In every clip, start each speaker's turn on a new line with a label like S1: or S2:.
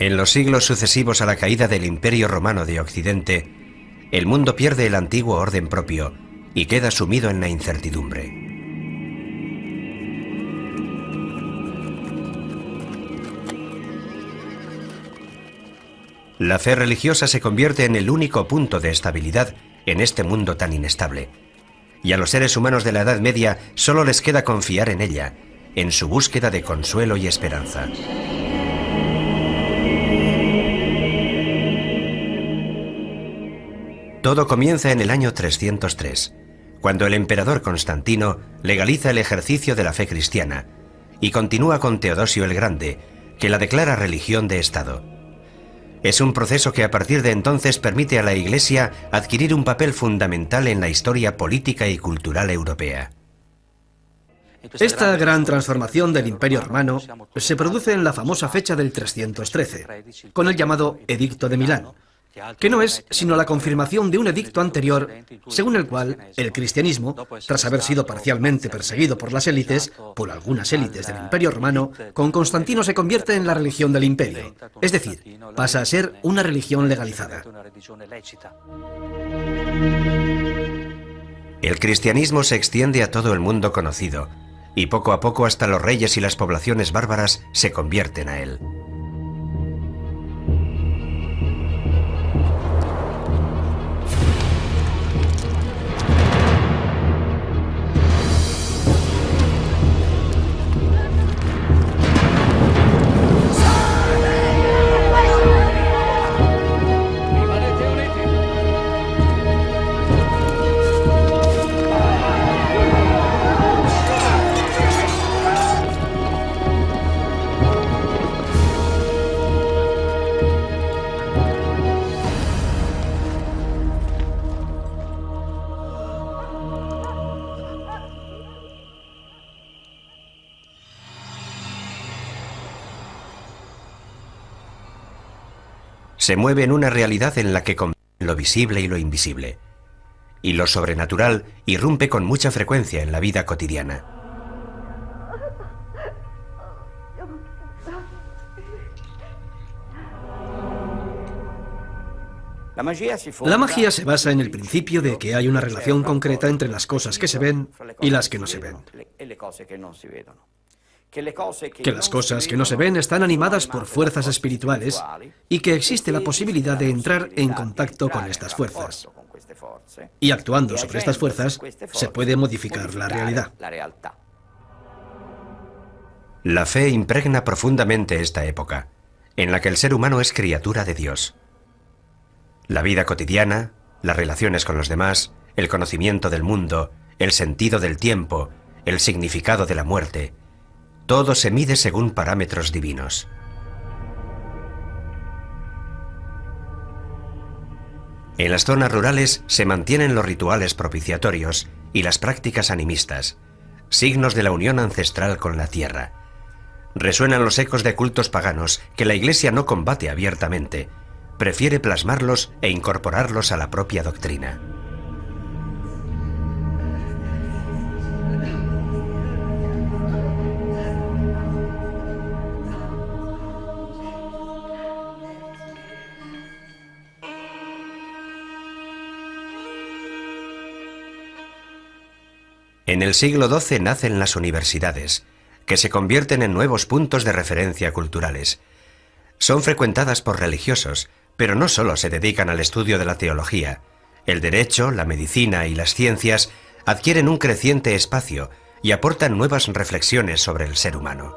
S1: En los siglos sucesivos a la caída del Imperio Romano de Occidente, el mundo pierde el antiguo orden propio y queda sumido en la incertidumbre. La fe religiosa se convierte en el único punto de estabilidad en este mundo tan inestable. Y a los seres humanos de la Edad Media solo les queda confiar en ella, en su búsqueda de consuelo y esperanza. Todo comienza en el año 303, cuando el emperador Constantino legaliza el ejercicio de la fe cristiana y continúa con Teodosio el Grande, que la declara religión de Estado. Es un proceso que a partir de entonces permite a la Iglesia adquirir un papel fundamental en la historia política y cultural europea.
S2: Esta gran transformación del Imperio Romano se produce en la famosa fecha del 313, con el llamado Edicto de Milán, que no es sino la confirmación de un edicto anterior, según el cual el cristianismo, tras haber sido parcialmente perseguido por las élites, por algunas élites del Imperio Romano, con Constantino se convierte en la religión del imperio, es decir, pasa a ser una religión legalizada.
S1: El cristianismo se extiende a todo el mundo conocido, y poco a poco hasta los reyes y las poblaciones bárbaras se convierten a él. Se mueve en una realidad en la que conviven lo visible y lo invisible, y lo sobrenatural irrumpe con mucha frecuencia en la vida cotidiana.
S2: La magia se basa en el principio de que hay una relación concreta entre las cosas que se ven y las que no se ven. Que las cosas que no se ven están animadas por fuerzas espirituales y que existe la posibilidad de entrar en contacto con estas fuerzas. Y actuando sobre estas fuerzas se puede modificar la realidad.
S1: La fe impregna profundamente esta época, en la que el ser humano es criatura de Dios. La vida cotidiana, las relaciones con los demás, el conocimiento del mundo, el sentido del tiempo, el significado de la muerte, todo se mide según parámetros divinos. En las zonas rurales se mantienen los rituales propiciatorios y las prácticas animistas, signos de la unión ancestral con la tierra. Resuenan los ecos de cultos paganos que la Iglesia no combate abiertamente, prefiere plasmarlos e incorporarlos a la propia doctrina. En el siglo XII nacen las universidades, que se convierten en nuevos puntos de referencia culturales. Son frecuentadas por religiosos, pero no solo se dedican al estudio de la teología. El derecho, la medicina y las ciencias adquieren un creciente espacio y aportan nuevas reflexiones sobre el ser humano.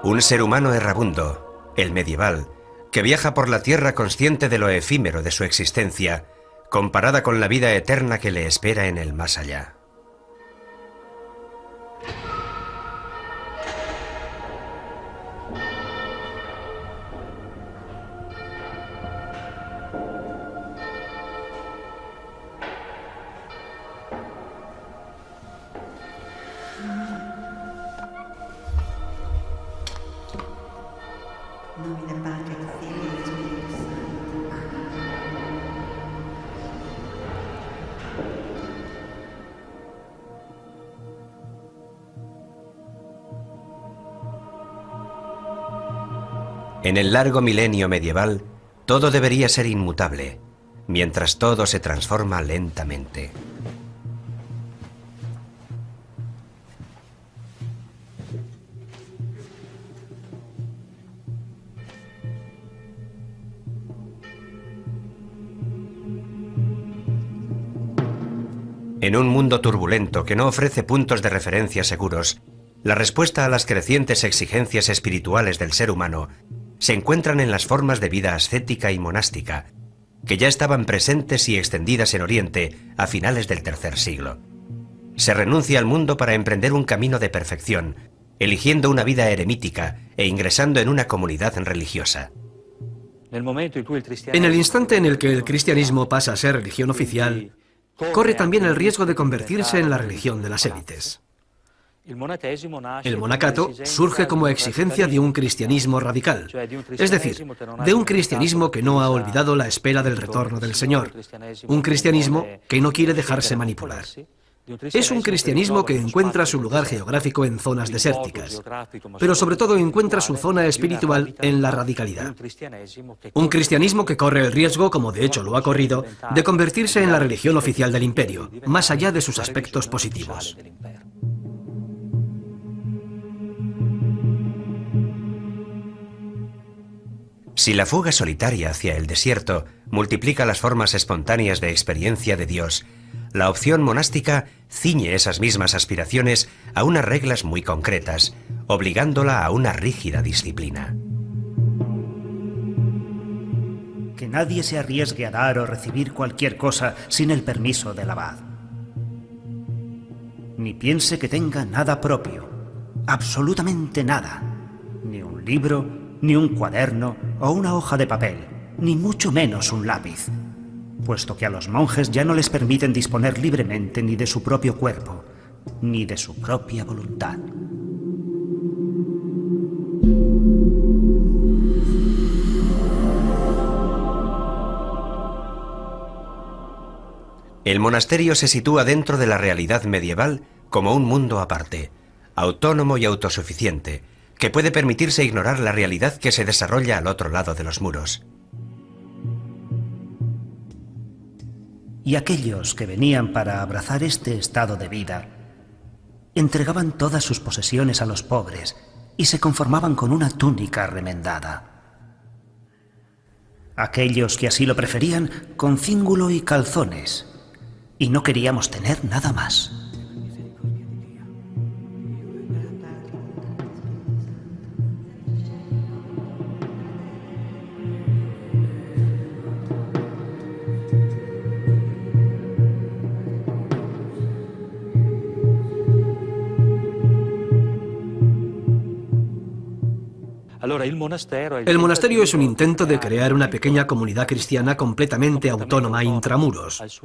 S1: Un ser humano errabundo, el medieval, que viaja por la tierra consciente de lo efímero de su existencia, comparada con la vida eterna que le espera en el más allá. En el largo milenio medieval, todo debería ser inmutable, mientras todo se transforma lentamente. En un mundo turbulento que no ofrece puntos de referencia seguros, la respuesta a las crecientes exigencias espirituales del ser humano se encuentran en las formas de vida ascética y monástica, que ya estaban presentes y extendidas en Oriente a finales del tercer siglo. Se renuncia al mundo para emprender un camino de perfección, eligiendo una vida eremítica e ingresando en una comunidad religiosa.
S2: En el instante en el que el cristianismo pasa a ser religión oficial, corre también el riesgo de convertirse en la religión de las élites. El monacato surge como exigencia de un cristianismo radical, es decir, de un cristianismo que no ha olvidado la espera del retorno del Señor, un cristianismo que no quiere dejarse manipular. Es un cristianismo que encuentra su lugar geográfico en zonas desérticas, pero sobre todo encuentra su zona espiritual en la radicalidad. Un cristianismo que corre el riesgo, como de hecho lo ha corrido, de convertirse en la religión oficial del imperio, más allá de sus aspectos positivos.
S1: Si la fuga solitaria hacia el desierto multiplica las formas espontáneas de experiencia de Dios, la opción monástica ciñe esas mismas aspiraciones a unas reglas muy concretas, obligándola a una rígida disciplina.
S3: Que nadie se arriesgue a dar o recibir cualquier cosa sin el permiso del abad. Ni piense que tenga nada propio, absolutamente nada, ni un libro, ni un cuaderno o una hoja de papel, ni mucho menos un lápiz, puesto que a los monjes ya no les permiten disponer libremente ni de su propio cuerpo, ni de su propia voluntad.
S1: El monasterio se sitúa dentro de la realidad medieval como un mundo aparte, autónomo y autosuficiente, que puede permitirse ignorar la realidad que se desarrolla al otro lado de los muros.
S3: Y aquellos que venían para abrazar este estado de vida entregaban todas sus posesiones a los pobres y se conformaban con una túnica remendada. Aquellos que así lo preferían, con cíngulo y calzones, y no queríamos tener nada más.
S2: El monasterio es un intento de crear una pequeña comunidad cristiana completamente autónoma intramuros,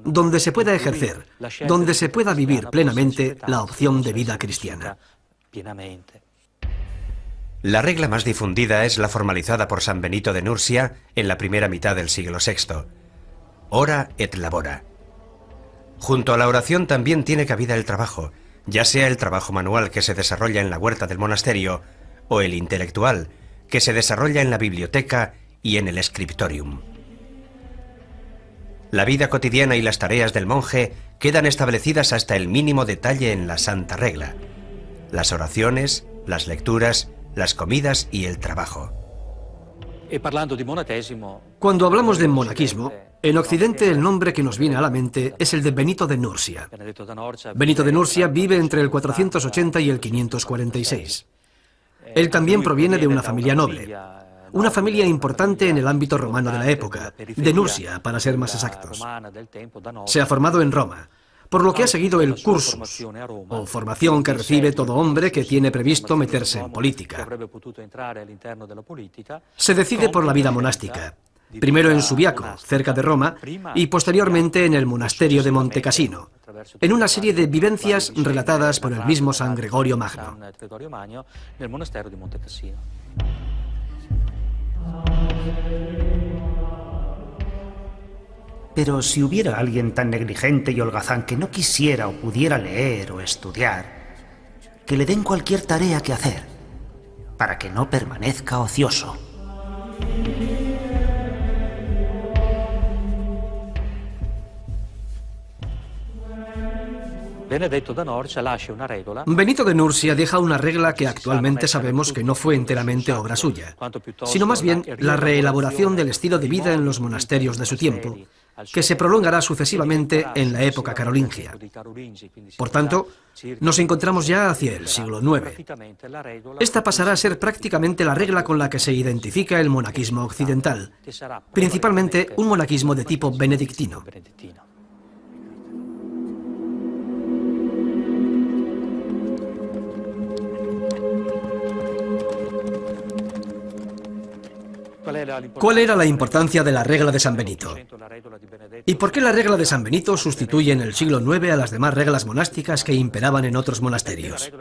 S2: donde se pueda ejercer, donde se pueda vivir plenamente la opción de vida cristiana.
S1: La regla más difundida es la formalizada por San Benito de Nursia en la primera mitad del siglo VI. Ora et labora. Junto a la oración también tiene cabida el trabajo, ya sea el trabajo manual que se desarrolla en la huerta del monasterio o el intelectual que se desarrolla en la biblioteca y en el scriptorium. La vida cotidiana y las tareas del monje quedan establecidas hasta el mínimo detalle en la Santa Regla: las oraciones, las lecturas, las comidas y el trabajo.
S2: Cuando hablamos de monaquismo, en Occidente el nombre que nos viene a la mente es el de Benito de Nursia. Benito de Nursia vive entre el 480 y el 546. Él también proviene de una familia noble, una familia importante en el ámbito romano de la época, de Nursia, para ser más exactos. Se ha formado en Roma, por lo que ha seguido el cursus, o formación que recibe todo hombre que tiene previsto meterse en política. Se decide por la vida monástica, primero en Subiaco, cerca de Roma, y posteriormente en el monasterio de Montecassino, en una serie de vivencias relatadas por el mismo San Gregorio Magno.
S3: Pero si hubiera alguien tan negligente y holgazán que no quisiera o pudiera leer o estudiar, que le den cualquier tarea que hacer, para que no permanezca ocioso.
S2: Benito de Nursia deja una regla que actualmente sabemos que no fue enteramente obra suya, sino más bien la reelaboración del estilo de vida en los monasterios de su tiempo, que se prolongará sucesivamente en la época carolingia. Por tanto, nos encontramos ya hacia el siglo IX. Esta pasará a ser prácticamente la regla con la que se identifica el monaquismo occidental, principalmente un monaquismo de tipo benedictino. ¿Cuál era la importancia de la regla de San Benito? ¿Y por qué la regla de San Benito sustituye en el siglo IX a las demás reglas monásticas que imperaban en otros monasterios?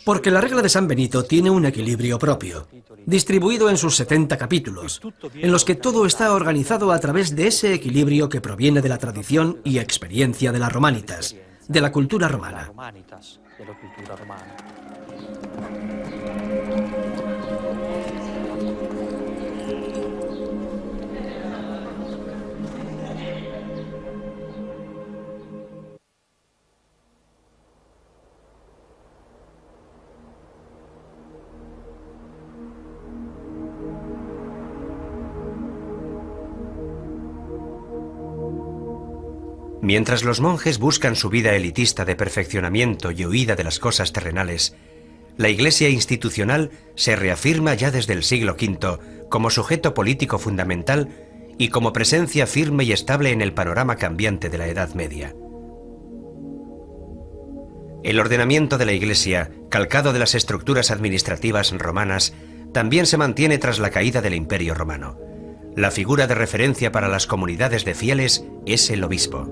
S2: Porque la regla de San Benito tiene un equilibrio propio, distribuido en sus 70 capítulos, en los que todo está organizado a través de ese equilibrio que proviene de la tradición y experiencia de las romanitas, de la cultura romana.
S1: Mientras los monjes buscan su vida elitista de perfeccionamiento y huida de las cosas terrenales, la Iglesia institucional se reafirma ya desde el siglo V como sujeto político fundamental y como presencia firme y estable en el panorama cambiante de la Edad Media. El ordenamiento de la Iglesia, calcado de las estructuras administrativas romanas, también se mantiene tras la caída del Imperio Romano. La figura de referencia para las comunidades de fieles es el obispo.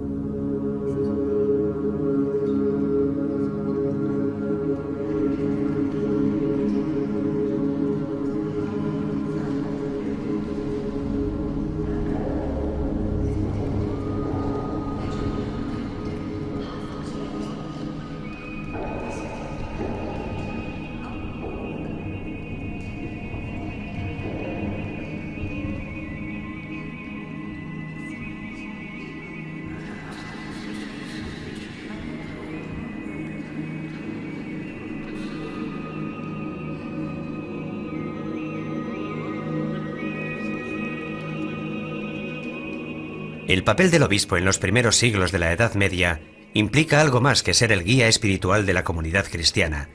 S1: El papel del obispo en los primeros siglos de la Edad Media implica algo más que ser el guía espiritual de la comunidad cristiana.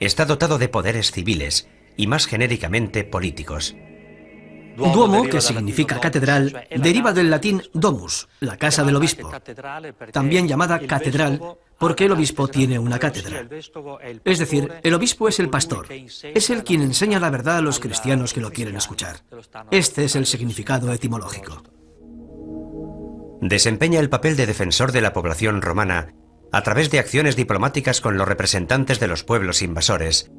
S1: Está dotado de poderes civiles y más genéricamente políticos.
S2: Duomo, que significa catedral, deriva del latín domus, la casa del obispo, también llamada catedral porque el obispo tiene una cátedra. Es decir, el obispo es el pastor, es el quien enseña la verdad a los cristianos que lo quieren escuchar. Este es el significado etimológico.
S1: Desempeña el papel de defensor de la población romana a través de acciones diplomáticas con los representantes de los pueblos invasores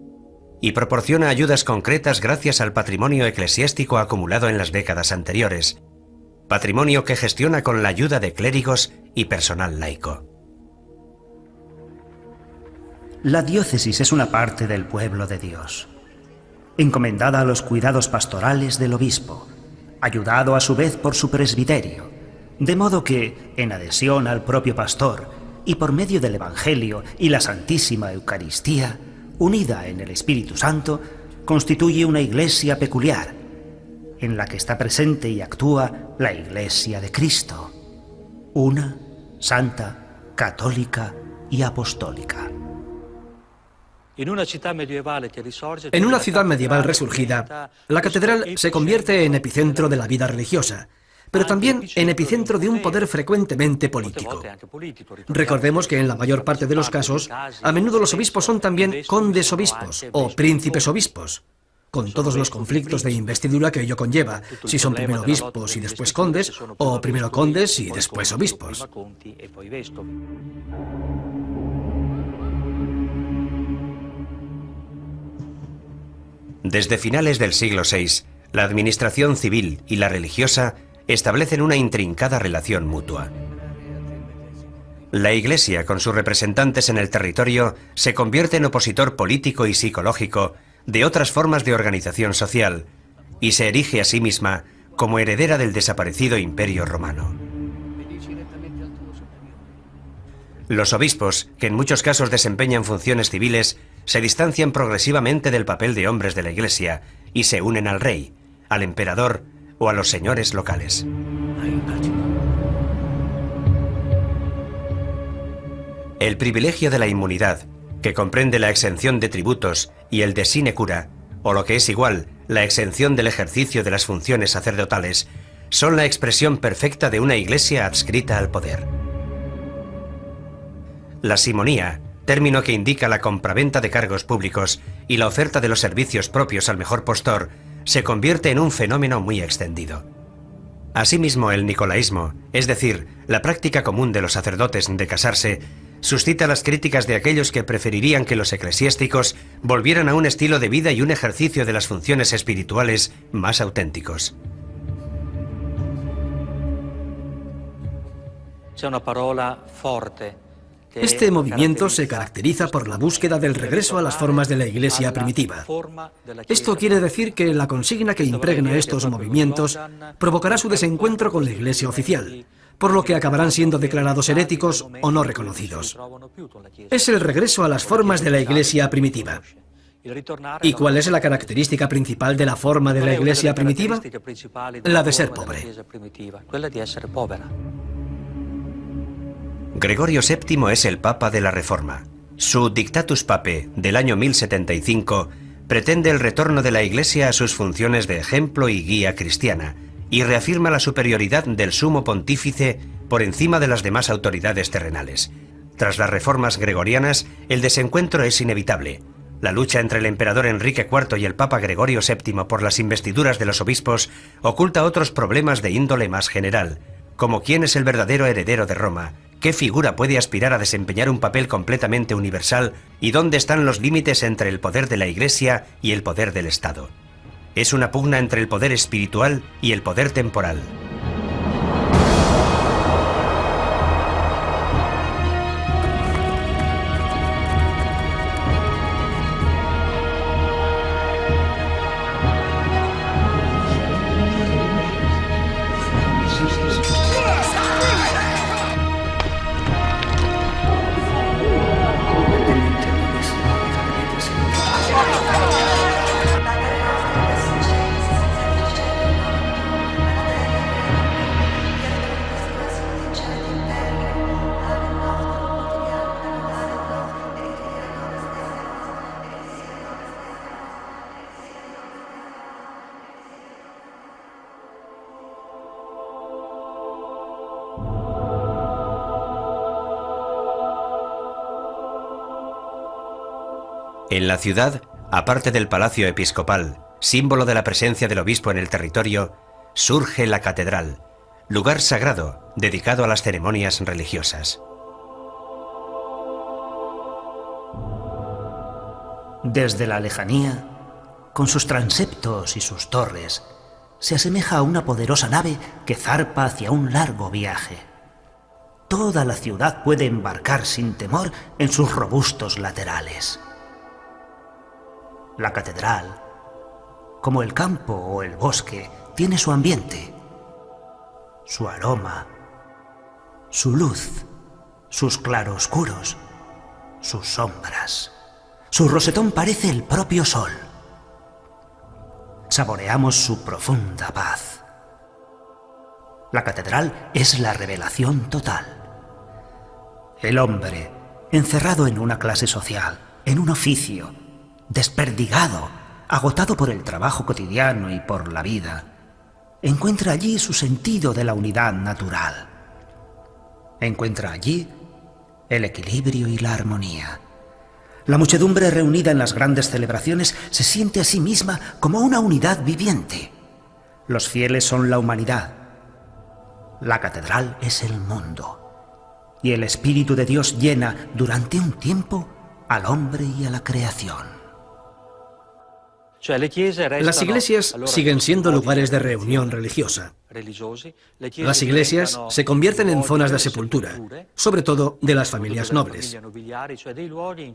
S1: y proporciona ayudas concretas gracias al patrimonio eclesiástico acumulado en las décadas anteriores, patrimonio que gestiona con la ayuda de clérigos y personal laico.
S3: La diócesis es una parte del pueblo de Dios, encomendada a los cuidados pastorales del obispo, ayudado a su vez por su presbiterio, de modo que, en adhesión al propio pastor y por medio del Evangelio y la Santísima Eucaristía, unida en el Espíritu Santo, constituye una iglesia peculiar, en la que está presente y actúa la Iglesia de Cristo, una, santa, católica y apostólica.
S2: En una ciudad medieval resurgida, la catedral se convierte en epicentro de la vida religiosa, pero también en epicentro de un poder frecuentemente político. Recordemos que en la mayor parte de los casos, a menudo los obispos son también condes obispos o príncipes obispos, con todos los conflictos de investidura que ello conlleva, si son primero obispos y después condes, o primero condes y después obispos.
S1: Desde finales del siglo VI, la administración civil y la religiosa establecen una intrincada relación mutua. La Iglesia, con sus representantes en el territorio, se convierte en opositor político y psicológico de otras formas de organización social y se erige a sí misma como heredera del desaparecido Imperio Romano. Los obispos, que en muchos casos desempeñan funciones civiles, se distancian progresivamente del papel de hombres de la Iglesia y se unen al rey, al emperador o a los señores locales. El privilegio de la inmunidad, que comprende la exención de tributos y el de sinecura, o lo que es igual, la exención del ejercicio de las funciones sacerdotales, son la expresión perfecta de una Iglesia adscrita al poder. La simonía, término que indica la compraventa de cargos públicos y la oferta de los servicios propios al mejor postor, se convierte en un fenómeno muy extendido. Asimismo, el nicolaísmo, es decir, la práctica común de los sacerdotes de casarse, suscita las críticas de aquellos que preferirían que los eclesiásticos volvieran a un estilo de vida y un ejercicio de las funciones espirituales más auténticos.
S2: Este movimiento se caracteriza por la búsqueda del regreso a las formas de la Iglesia primitiva. Esto quiere decir que la consigna que impregna estos movimientos provocará su desencuentro con la Iglesia oficial, por lo que acabarán siendo declarados heréticos o no reconocidos. Es el regreso a las formas de la Iglesia primitiva. ¿Y cuál es la característica principal de la forma de la Iglesia primitiva? La de ser pobre.
S1: Gregorio VII es el Papa de la Reforma. Su Dictatus Papae del año 1075 pretende el retorno de la Iglesia a sus funciones de ejemplo y guía cristiana y reafirma la superioridad del sumo pontífice por encima de las demás autoridades terrenales. Tras las reformas gregorianas, el desencuentro es inevitable. La lucha entre el emperador Enrique IV y el Papa Gregorio VII por las investiduras de los obispos oculta otros problemas de índole más general, como quién es el verdadero heredero de Roma, qué figura puede aspirar a desempeñar un papel completamente universal y dónde están los límites entre el poder de la Iglesia y el poder del Estado. Es una pugna entre el poder espiritual y el poder temporal. En la ciudad, aparte del palacio episcopal, símbolo de la presencia del obispo en el territorio, surge la catedral, lugar sagrado dedicado a las ceremonias religiosas.
S3: Desde la lejanía, con sus transeptos y sus torres, se asemeja a una poderosa nave que zarpa hacia un largo viaje. Toda la ciudad puede embarcar sin temor en sus robustos laterales. La catedral, como el campo o el bosque, tiene su ambiente, su aroma, su luz, sus claroscuros, sus sombras. Su rosetón parece el propio sol. Saboreamos su profunda paz. La catedral es la revelación total. El hombre, encerrado en una clase social, en un oficio, desperdigado, agotado por el trabajo cotidiano y por la vida, encuentra allí su sentido de la unidad natural. Encuentra allí el equilibrio y la armonía. La muchedumbre reunida en las grandes celebraciones se siente a sí misma como una unidad viviente. Los fieles son la humanidad. La catedral es el mundo. Y el Espíritu de Dios llena durante un tiempo al hombre y a la creación.
S2: Las iglesias siguen siendo lugares de reunión religiosa. Las iglesias se convierten en zonas de sepultura, sobre todo de las familias nobles.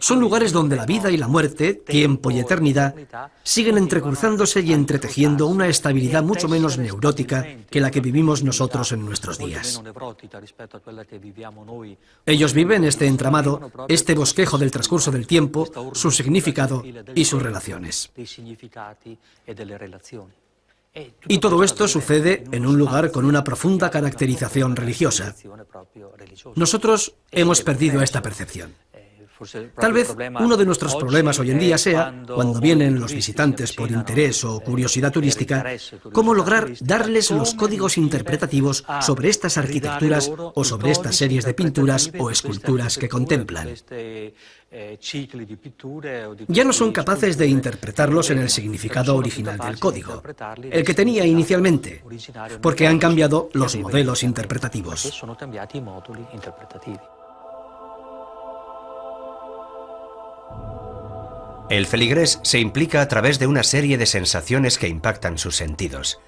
S2: Son lugares donde la vida y la muerte, tiempo y eternidad, siguen entrecruzándose y entretejiendo una estabilidad mucho menos neurótica que la que vivimos nosotros en nuestros días. Ellos viven este entramado, este bosquejo del transcurso del tiempo, su significado y sus relaciones. Y todo esto sucede en un lugar con una profunda caracterización religiosa. Nosotros hemos perdido esta percepción. Tal vez uno de nuestros problemas hoy en día sea, cuando vienen los visitantes por interés o curiosidad turística, cómo lograr darles los códigos interpretativos sobre estas arquitecturas o sobre estas series de pinturas o esculturas que contemplan. Ya no son capaces de interpretarlos en el significado original del código, el que tenía inicialmente, porque han cambiado los modelos interpretativos.
S1: El feligrés se implica a través de una serie de sensaciones que impactan sus sentidos.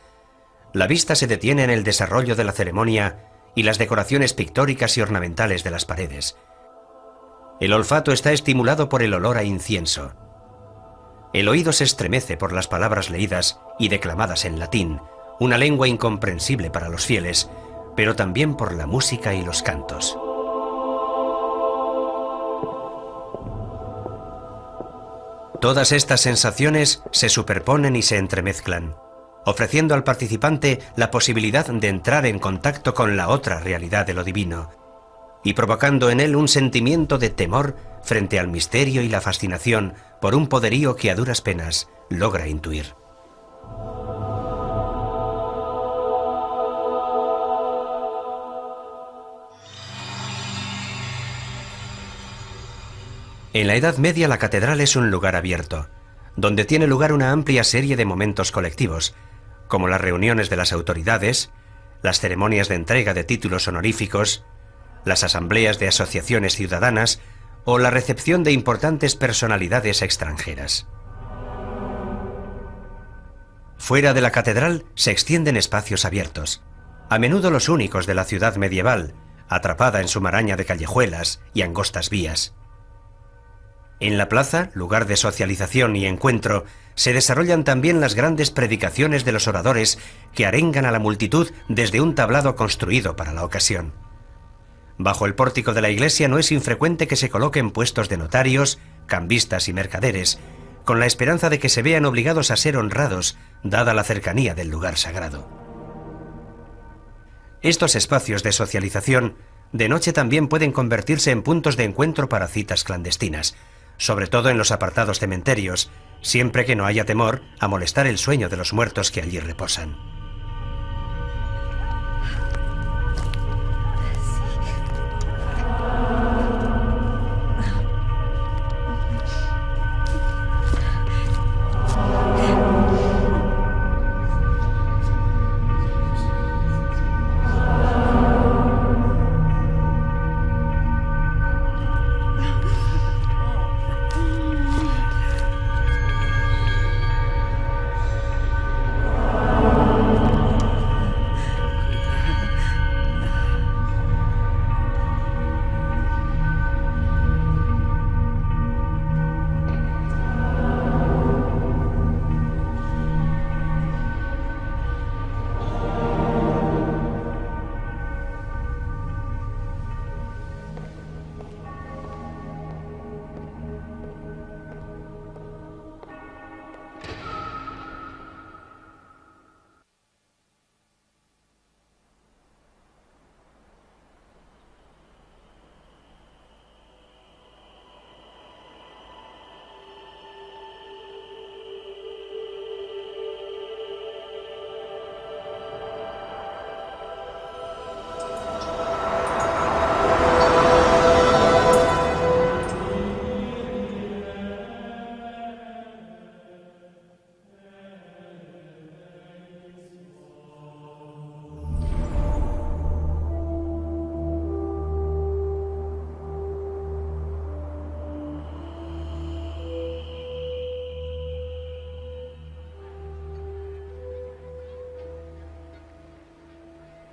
S1: La vista se detiene en el desarrollo de la ceremonia y las decoraciones pictóricas y ornamentales de las paredes. El olfato está estimulado por el olor a incienso. El oído se estremece por las palabras leídas y declamadas en latín, una lengua incomprensible para los fieles, pero también por la música y los cantos. Todas estas sensaciones se superponen y se entremezclan, ofreciendo al participante la posibilidad de entrar en contacto con la otra realidad de lo divino, y provocando en él un sentimiento de temor frente al misterio y la fascinación por un poderío que a duras penas logra intuir. En la Edad Media la catedral es un lugar abierto, donde tiene lugar una amplia serie de momentos colectivos, como las reuniones de las autoridades, las ceremonias de entrega de títulos honoríficos, las asambleas de asociaciones ciudadanas o la recepción de importantes personalidades extranjeras. Fuera de la catedral se extienden espacios abiertos, a menudo los únicos de la ciudad medieval, atrapada en su maraña de callejuelas y angostas vías. En la plaza, lugar de socialización y encuentro, se desarrollan también las grandes predicaciones de los oradores que arengan a la multitud desde un tablado construido para la ocasión. Bajo el pórtico de la iglesia no es infrecuente que se coloquen puestos de notarios, cambistas y mercaderes, con la esperanza de que se vean obligados a ser honrados, dada la cercanía del lugar sagrado. Estos espacios de socialización de noche también pueden convertirse en puntos de encuentro para citas clandestinas, sobre todo en los apartados cementerios, siempre que no haya temor a molestar el sueño de los muertos que allí reposan.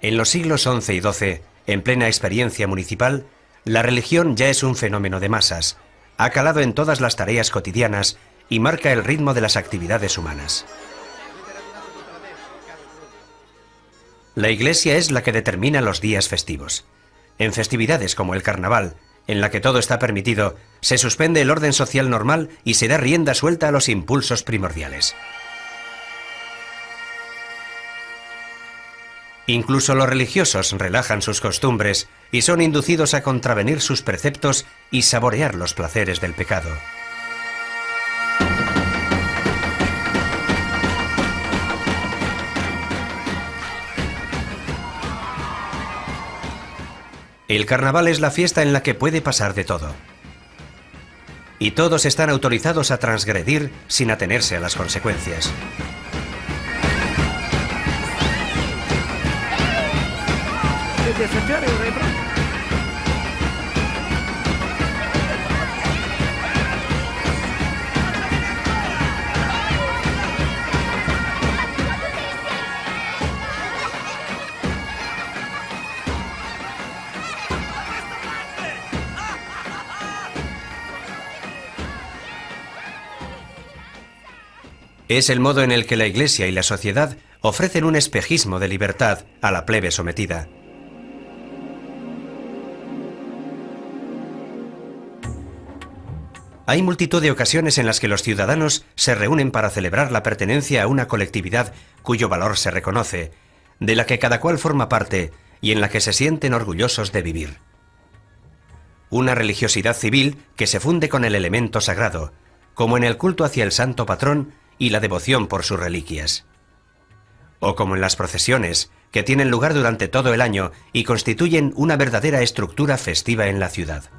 S1: En los siglos XI y XII, en plena experiencia municipal, la religión ya es un fenómeno de masas, ha calado en todas las tareas cotidianas y marca el ritmo de las actividades humanas. La Iglesia es la que determina los días festivos. En festividades como el Carnaval, en la que todo está permitido, se suspende el orden social normal y se da rienda suelta a los impulsos primordiales. Incluso los religiosos relajan sus costumbres y son inducidos a contravenir sus preceptos y saborear los placeres del pecado. El carnaval es la fiesta en la que puede pasar de todo. Y todos están autorizados a transgredir sin atenerse a las consecuencias. Es el modo en el que la Iglesia y la sociedad ofrecen un espejismo de libertad a la plebe sometida. Hay multitud de ocasiones en las que los ciudadanos se reúnen para celebrar la pertenencia a una colectividad cuyo valor se reconoce, de la que cada cual forma parte y en la que se sienten orgullosos de vivir. Una religiosidad civil que se funde con el elemento sagrado, como en el culto hacia el santo patrón y la devoción por sus reliquias. O como en las procesiones, que tienen lugar durante todo el año y constituyen una verdadera estructura festiva en la ciudad.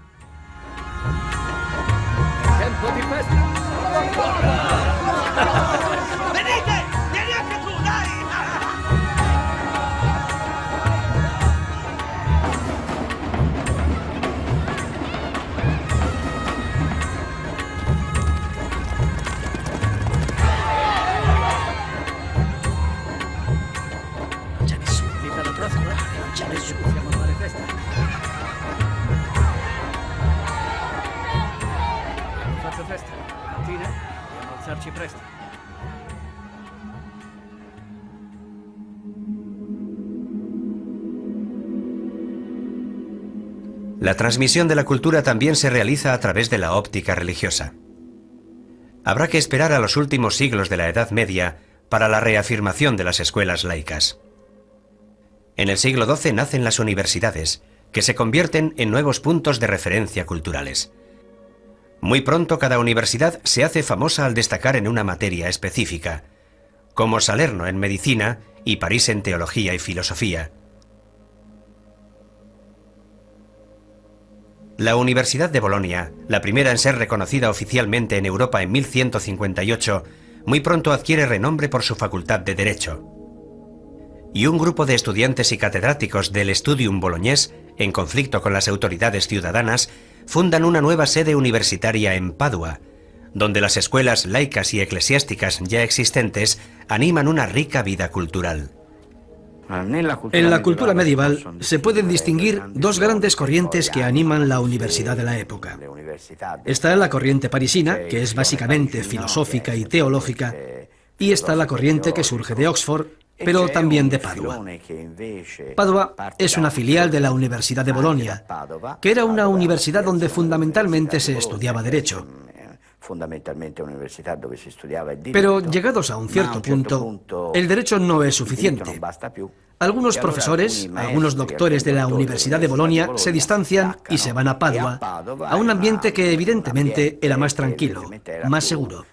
S1: La transmisión de la cultura también se realiza a través de la óptica religiosa. Habrá que esperar a los últimos siglos de la Edad Media para la reafirmación de las escuelas laicas. En el siglo XII nacen las universidades, que se convierten en nuevos puntos de referencia culturales. Muy pronto cada universidad se hace famosa al destacar en una materia específica, como Salerno en medicina y París en teología y filosofía. La Universidad de Bolonia, la primera en ser reconocida oficialmente en Europa en 1158, muy pronto adquiere renombre por su facultad de Derecho. Y un grupo de estudiantes y catedráticos del Studium Bolognés, en conflicto con las autoridades ciudadanas, fundan una nueva sede universitaria en Padua, donde las escuelas laicas y eclesiásticas ya existentes animan una rica vida cultural.
S2: En la cultura medieval se pueden distinguir dos grandes corrientes que animan la universidad de la época. Está la corriente parisina, que es básicamente filosófica y teológica, y está la corriente que surge de Oxford, pero también de Padua. Padua es una filial de la Universidad de Bolonia, que era una universidad donde fundamentalmente se estudiaba Derecho. Pero llegados a un cierto punto, el derecho no es suficiente. Algunos profesores, algunos doctores de la Universidad de Bolonia se distancian y se van a Padua, a un ambiente que evidentemente era más tranquilo, más seguro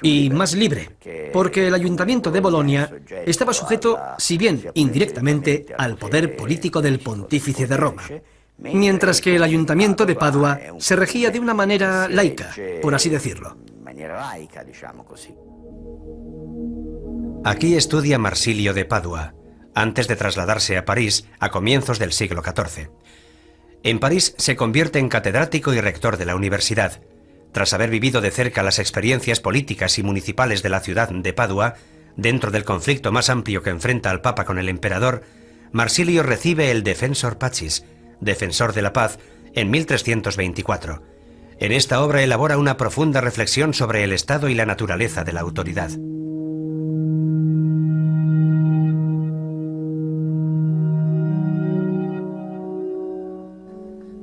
S2: y más libre, porque el ayuntamiento de Bolonia estaba sujeto, si bien indirectamente, al poder político del pontífice de Roma, mientras que el ayuntamiento de Padua se regía de una manera laica, por así decirlo.
S1: Aquí estudia Marsilio de Padua, antes de trasladarse a París a comienzos del siglo XIV. En París se convierte en catedrático y rector de la universidad. Tras haber vivido de cerca las experiencias políticas y municipales de la ciudad de Padua, dentro del conflicto más amplio que enfrenta al Papa con el emperador, Marsilio recibe el Defensor Pacis, defensor de la paz, en 1324. En esta obra elabora una profunda reflexión sobre el estado y la naturaleza de la autoridad.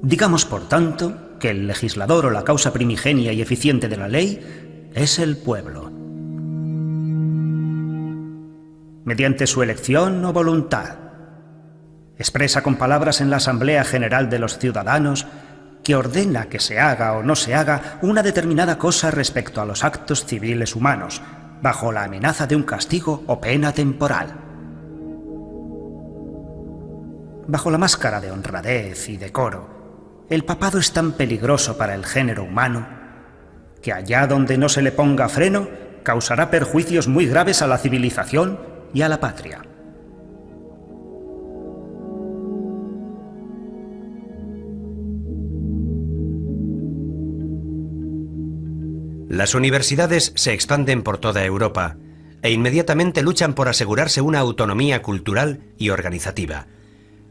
S3: Digamos, por tanto, que el legislador o la causa primigenia y eficiente de la ley es el pueblo. Mediante su elección o voluntad, expresa con palabras en la Asamblea General de los Ciudadanos que ordena que se haga o no se haga una determinada cosa respecto a los actos civiles humanos, bajo la amenaza de un castigo o pena temporal. Bajo la máscara de honradez y decoro, el papado es tan peligroso para el género humano que allá donde no se le ponga freno, causará perjuicios muy graves a la civilización y a la patria.
S1: Las universidades se expanden por toda Europa e inmediatamente luchan por asegurarse una autonomía cultural y organizativa.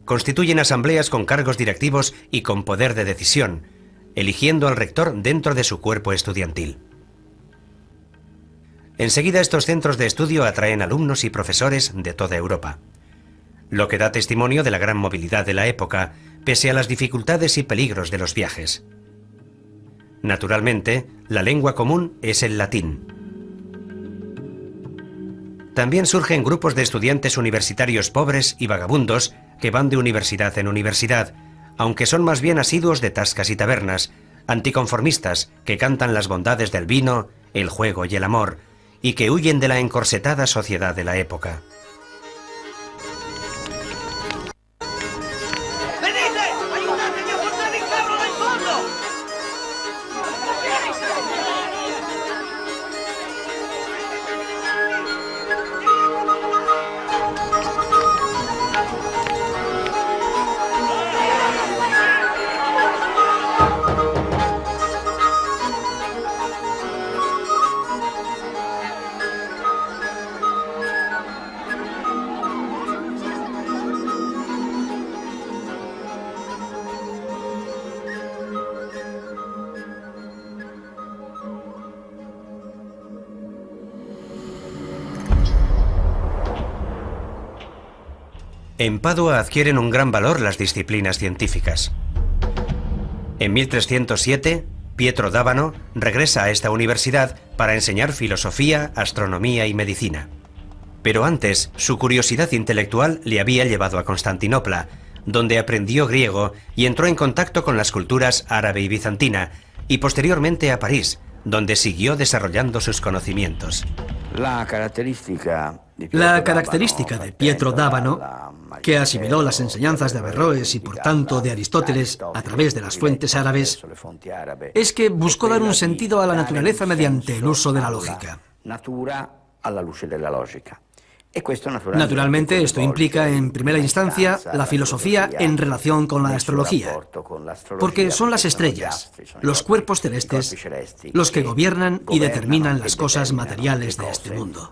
S1: Constituyen asambleas con cargos directivos y con poder de decisión, eligiendo al rector dentro de su cuerpo estudiantil. Enseguida estos centros de estudio atraen alumnos y profesores de toda Europa, lo que da testimonio de la gran movilidad de la época, pese a las dificultades y peligros de los viajes. Naturalmente, la lengua común es el latín. También surgen grupos de estudiantes universitarios pobres y vagabundos que van de universidad en universidad, aunque son más bien asiduos de tascas y tabernas, anticonformistas que cantan las bondades del vino, el juego y el amor, y que huyen de la encorsetada sociedad de la época. En Padua adquieren un gran valor las disciplinas científicas. En 1307, Pietro d'Abano regresa a esta universidad para enseñar filosofía, astronomía y medicina. Pero antes, su curiosidad intelectual le había llevado a Constantinopla, donde aprendió griego y entró en contacto con las culturas árabe y bizantina, y posteriormente a París, donde siguió desarrollando sus conocimientos.
S2: La característica de Pietro d'Abano, que asimiló las enseñanzas de Averroes y por tanto de Aristóteles a través de las fuentes árabes, es que buscó dar un sentido a la naturaleza mediante el uso de la lógica. Naturalmente, esto implica, en primera instancia, la filosofía en relación con la astrología, porque son las estrellas, los cuerpos celestes, los que gobiernan y determinan las cosas materiales de este mundo.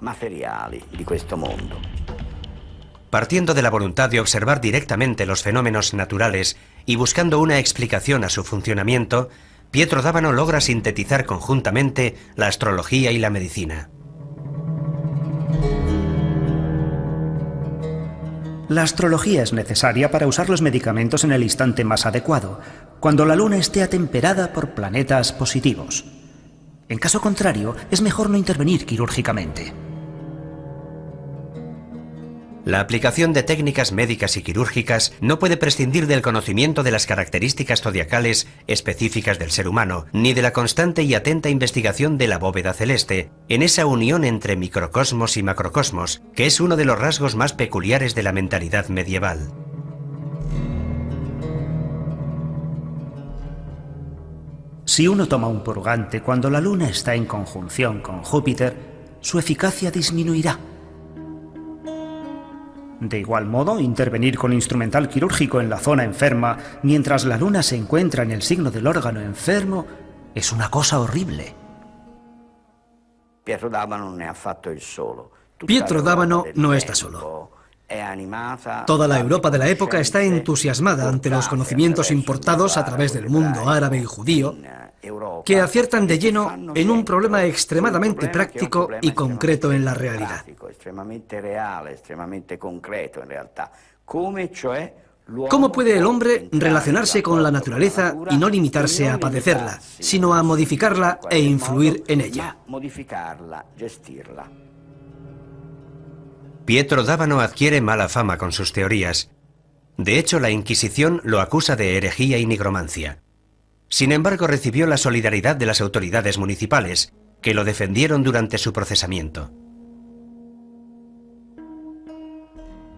S1: Partiendo de la voluntad de observar directamente los fenómenos naturales y buscando una explicación a su funcionamiento, Pietro d'Abano logra sintetizar conjuntamente la astrología y la medicina.
S3: La astrología es necesaria para usar los medicamentos en el instante más adecuado, cuando la luna esté atemperada por planetas positivos. En caso contrario, es mejor no intervenir quirúrgicamente.
S1: La aplicación de técnicas médicas y quirúrgicas no puede prescindir del conocimiento de las características zodiacales específicas del ser humano, ni de la constante y atenta investigación de la bóveda celeste, en esa unión entre microcosmos y macrocosmos, que es uno de los rasgos más peculiares de la mentalidad medieval.
S3: Si uno toma un purgante cuando la luna está en conjunción con Júpiter, su eficacia disminuirá. De igual modo, intervenir con instrumental quirúrgico en la zona enferma mientras la luna se encuentra en el signo del órgano enfermo es una cosa horrible.
S4: Pietro d'Abano non è affatto il solo.
S2: Pietro d'Abano no está solo. Toda la Europa de la época está entusiasmada ante los conocimientos importados a través del mundo árabe y judío, que aciertan de lleno en un problema extremadamente práctico y concreto en la realidad. ¿Cómo puede el hombre relacionarse con la naturaleza y no limitarse a padecerla, sino a modificarla e influir en ella?
S1: Pietro d'Abano adquiere mala fama con sus teorías. De hecho, la Inquisición lo acusa de herejía y nigromancia. Sin embargo, recibió la solidaridad de las autoridades municipales, que lo defendieron durante su procesamiento.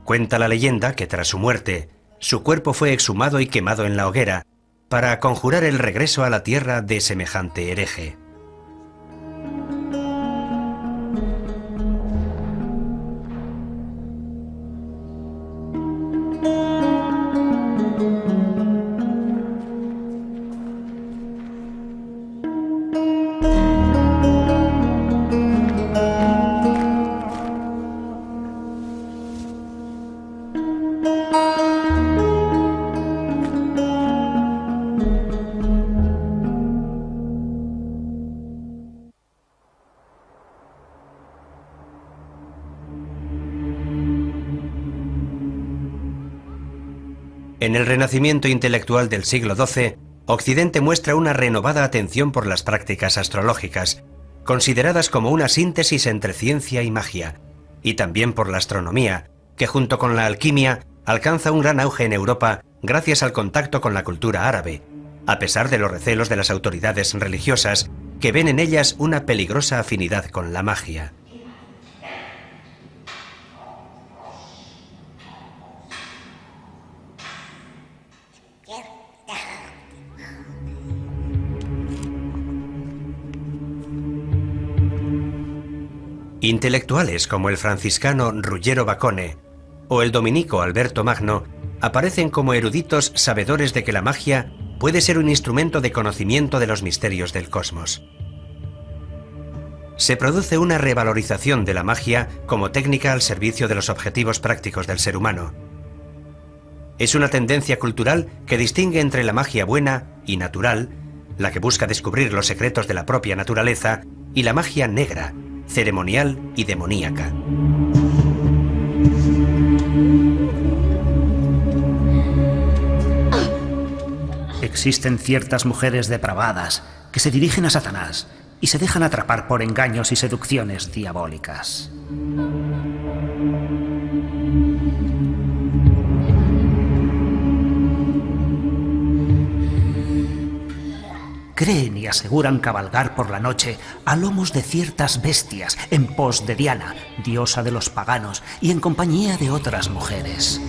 S1: Cuenta la leyenda que tras su muerte, su cuerpo fue exhumado y quemado en la hoguera, para conjurar el regreso a la tierra de semejante hereje. En el renacimiento intelectual del siglo XII, Occidente muestra una renovada atención por las prácticas astrológicas, consideradas como una síntesis entre ciencia y magia, y también por la astronomía, que junto con la alquimia alcanza un gran auge en Europa gracias al contacto con la cultura árabe, a pesar de los recelos de las autoridades religiosas, que ven en ellas una peligrosa afinidad con la magia. Intelectuales como el franciscano Ruggiero Bacone o el dominico Alberto Magno aparecen como eruditos sabedores de que la magia puede ser un instrumento de conocimiento de los misterios del cosmos. Se produce una revalorización de la magia como técnica al servicio de los objetivos prácticos del ser humano. Es una tendencia cultural que distingue entre la magia buena y natural, la que busca descubrir los secretos de la propia naturaleza, y la magia negra, ceremonial y demoníaca.
S3: Existen ciertas mujeres depravadas que se dirigen a Satanás y se dejan atrapar por engaños y seducciones diabólicas. Creen y aseguran cabalgar por la noche a lomos de ciertas bestias en pos de Diana, diosa de los paganos, y en compañía de otras mujeres.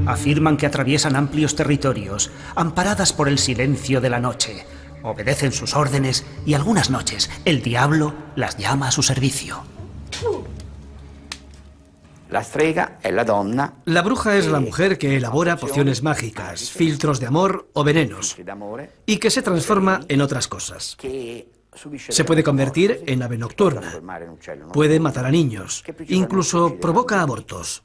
S3: Afirman que atraviesan amplios territorios, amparadas por el silencio de la noche, obedecen sus órdenes y algunas noches el diablo las llama a su servicio.
S2: La bruja es la mujer que elabora pociones mágicas, filtros de amor o venenos, y que se transforma en otras cosas. Se puede convertir en ave nocturna, puede matar a niños, incluso provoca abortos.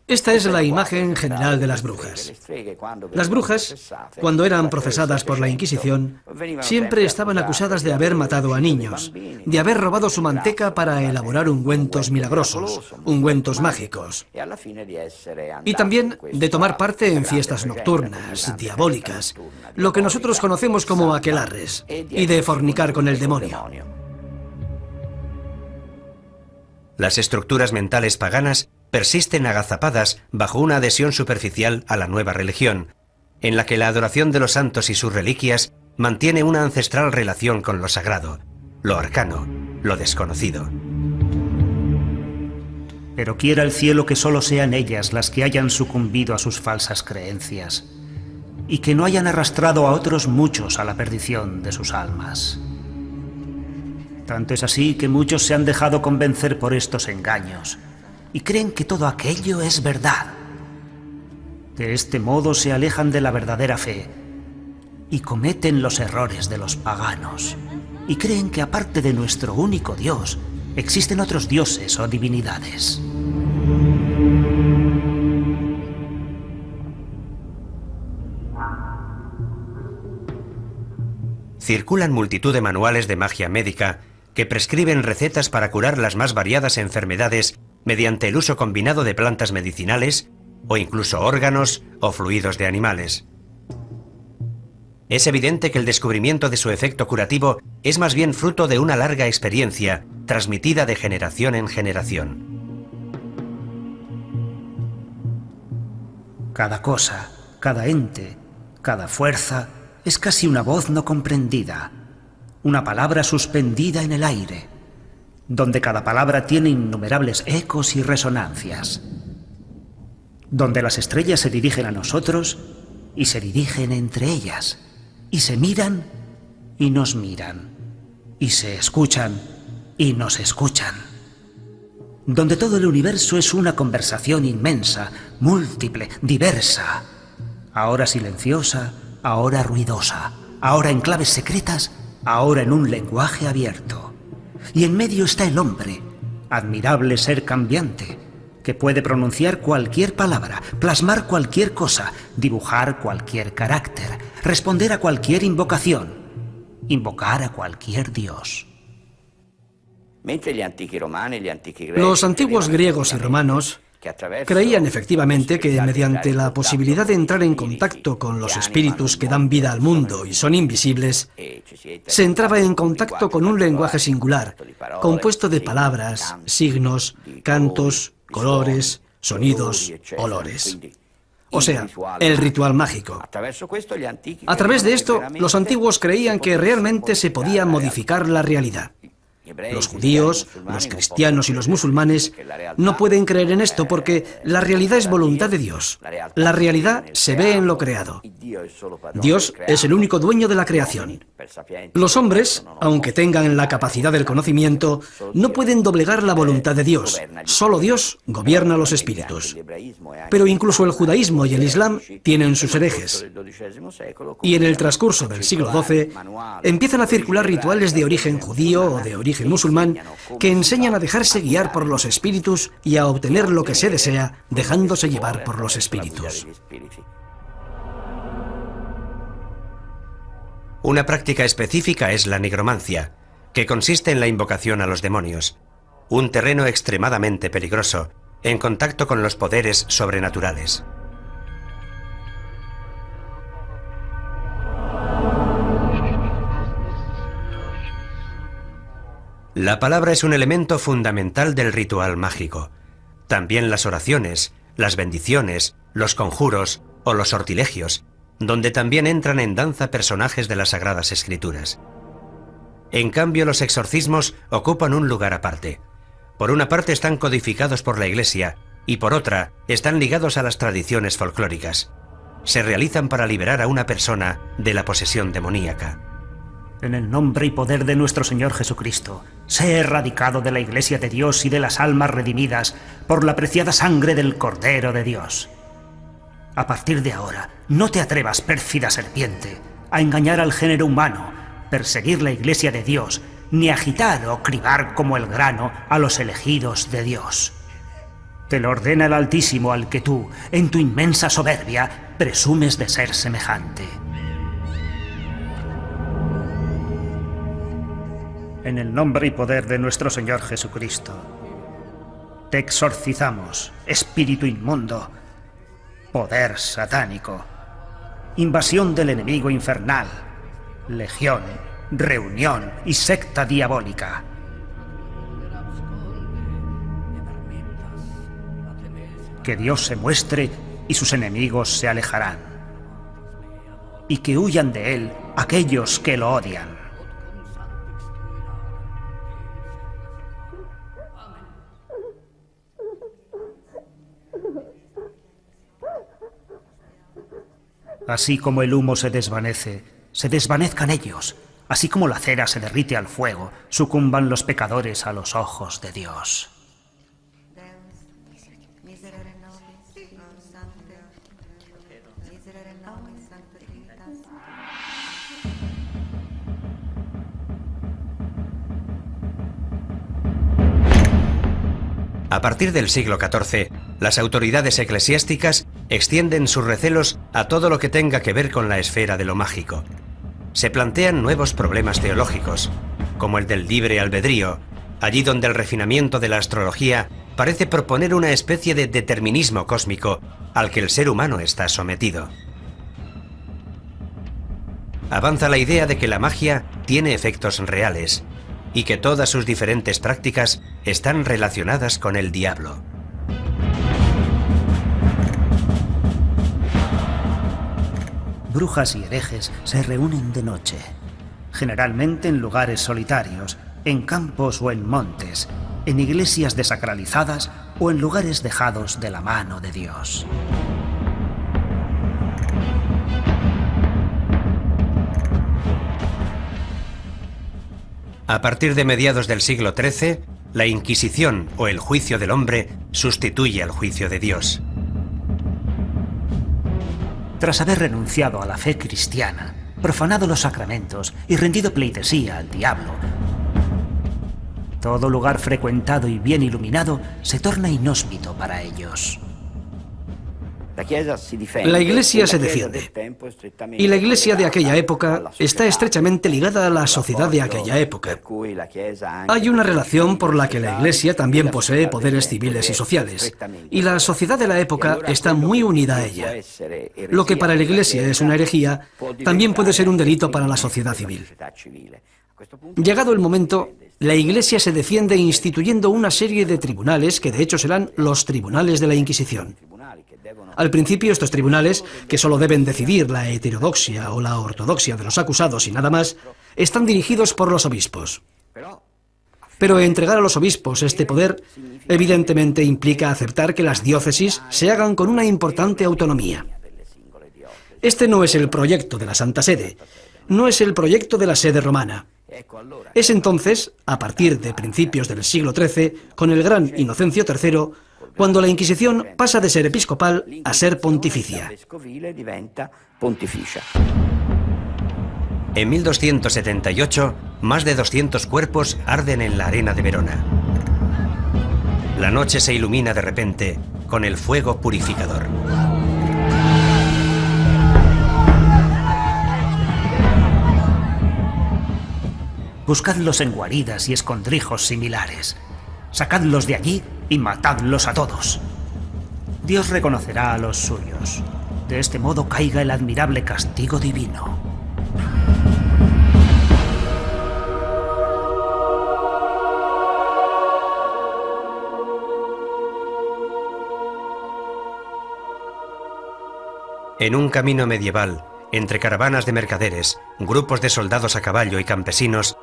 S2: Esta es la imagen general de las brujas. Las brujas, cuando eran procesadas por la Inquisición, siempre estaban acusadas de haber matado a niños, de haber robado su manteca para elaborar ungüentos milagrosos, ungüentos mágicos, y también de tomar parte en fiestas nocturnas, diabólicas, lo que nosotros conocemos como aquelarres, y de fornicar con el demonio.
S1: Las estructuras mentales paganas persisten agazapadas bajo una adhesión superficial a la nueva religión, en la que la adoración de los santos y sus reliquias mantiene una ancestral relación con lo sagrado, lo arcano, lo desconocido.
S3: Pero quiera el cielo que solo sean ellas las que hayan sucumbido a sus falsas creencias, y que no hayan arrastrado a otros muchos a la perdición de sus almas. Tanto es así que muchos se han dejado convencer por estos engaños, y creen que todo aquello es verdad. De este modo se alejan de la verdadera fe y cometen los errores de los paganos. y creen que aparte de nuestro único Dios, existen otros dioses o divinidades.
S1: Circulan multitud de manuales de magia médica que prescriben recetas para curar las más variadas enfermedades mediante el uso combinado de plantas medicinales o incluso órganos o fluidos de animales. Es evidente que el descubrimiento de su efecto curativo es más bien fruto de una larga experiencia transmitida de generación en generación.
S3: Cada cosa, cada ente, cada fuerza es casi una voz no comprendida, una palabra suspendida en el aire, donde cada palabra tiene innumerables ecos y resonancias, donde las estrellas se dirigen a nosotros y se dirigen entre ellas, y se miran y nos miran, y se escuchan y nos escuchan, donde todo el universo es una conversación inmensa, múltiple, diversa, ahora silenciosa, ahora ruidosa, ahora en claves secretas, ahora en un lenguaje abierto. Y en medio está el hombre, admirable ser cambiante, que puede pronunciar cualquier palabra, plasmar cualquier cosa, dibujar cualquier carácter, responder a cualquier invocación, invocar a cualquier dios.
S2: Los antiguos griegos y romanos creían efectivamente que mediante la posibilidad de entrar en contacto con los espíritus que dan vida al mundo y son invisibles, se entraba en contacto con un lenguaje singular, compuesto de palabras, signos, cantos, colores, sonidos, olores. O sea, el ritual mágico. A través de esto, los antiguos creían que realmente se podía modificar la realidad. Los judíos, los cristianos y los musulmanes no pueden creer en esto porque la realidad es voluntad de Dios. La realidad se ve en lo creado. Dios es el único dueño de la creación. Los hombres, aunque tengan la capacidad del conocimiento, no pueden doblegar la voluntad de Dios. Solo Dios gobierna los espíritus. Pero incluso el judaísmo y el islam tienen sus herejes. Y en el transcurso del siglo XII empiezan a circular rituales de origen judío o de origen musulmán que enseñan a dejarse guiar por los espíritus y a obtener lo que se desea dejándose llevar por los espíritus.
S1: Una práctica específica es la nigromancia, que consiste en la invocación a los demonios, un terreno extremadamente peligroso, en contacto con los poderes sobrenaturales. La palabra es un elemento fundamental del ritual mágico. También las oraciones, las bendiciones, los conjuros o los sortilegios, donde también entran en danza personajes de las Sagradas Escrituras. En cambio, los exorcismos ocupan un lugar aparte. Por una parte están codificados por la Iglesia y por otra están ligados a las tradiciones folclóricas. Se realizan para liberar a una persona de la posesión demoníaca.
S3: En el nombre y poder de nuestro Señor Jesucristo, sé erradicado de la Iglesia de Dios y de las almas redimidas por la preciada sangre del Cordero de Dios. A partir de ahora, no te atrevas, pérfida serpiente, a engañar al género humano, perseguir la Iglesia de Dios, ni agitar o cribar como el grano a los elegidos de Dios. Te lo ordena el Altísimo al que tú, en tu inmensa soberbia, presumes de ser semejante. En el nombre y poder de nuestro Señor Jesucristo, te exorcizamos, espíritu inmundo, poder satánico, invasión del enemigo infernal, legión, reunión y secta diabólica. Que Dios se muestre y sus enemigos se alejarán, y que huyan de él aquellos que lo odian. Así como el humo se desvanezcan ellos. Así como la cera se derrite al fuego, sucumban los pecadores a los ojos de Dios.
S1: A partir del siglo XIV, las autoridades eclesiásticas extienden sus recelos a todo lo que tenga que ver con la esfera de lo mágico. Se plantean nuevos problemas teológicos, como el del libre albedrío, allí donde el refinamiento de la astrología parece proponer una especie de determinismo cósmico al que el ser humano está sometido. Avanza la idea de que la magia tiene efectos reales y que todas sus diferentes prácticas están relacionadas con el diablo.
S3: Brujas y herejes se reúnen de noche, generalmente en lugares solitarios, en campos o en montes, en iglesias desacralizadas o en lugares dejados de la mano de Dios.
S1: A partir de mediados del siglo XIII, la Inquisición o el juicio del hombre sustituye al juicio de Dios.
S3: Tras haber renunciado a la fe cristiana, profanado los sacramentos y rendido pleitesía al diablo, todo lugar frecuentado y bien iluminado se torna inhóspito para ellos.
S2: La Iglesia se defiende, y la Iglesia de aquella época está estrechamente ligada a la sociedad de aquella época. Hay una relación por la que la Iglesia también posee poderes civiles y sociales, y la sociedad de la época está muy unida a ella. Lo que para la Iglesia es una herejía, también puede ser un delito para la sociedad civil. Llegado el momento, la Iglesia se defiende instituyendo una serie de tribunales que de hecho serán los tribunales de la Inquisición. Al principio estos tribunales, que solo deben decidir la heterodoxia o la ortodoxia de los acusados y nada más, están dirigidos por los obispos. Pero entregar a los obispos este poder evidentemente implica aceptar que las diócesis se hagan con una importante autonomía. Este no es el proyecto de la Santa Sede, no es el proyecto de la sede romana. Es entonces, a partir de principios del siglo XIII, con el gran Inocencio III, cuando la Inquisición pasa de ser episcopal a ser pontificia.
S1: En 1278, más de 200 cuerpos arden en la arena de Verona. La noche se ilumina de repente con el fuego purificador.
S3: Buscadlos en guaridas y escondrijos similares. Sacadlos de allí y matadlos a todos. Dios reconocerá a los suyos. De este modo caiga el admirable castigo divino.
S1: En un camino medieval, entre caravanas de mercaderes, grupos de soldados a caballo y campesinos,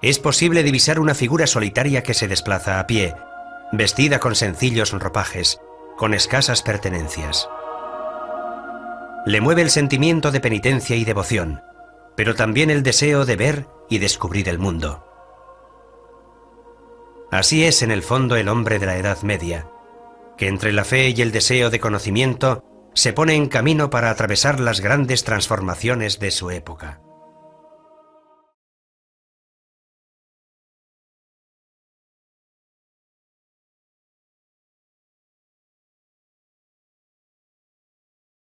S1: es posible divisar una figura solitaria que se desplaza a pie, vestida con sencillos ropajes, con escasas pertenencias. Le mueve el sentimiento de penitencia y devoción, pero también el deseo de ver y descubrir el mundo. Así es en el fondo el hombre de la Edad Media, que entre la fe y el deseo de conocimiento se pone en camino para atravesar las grandes transformaciones de su época.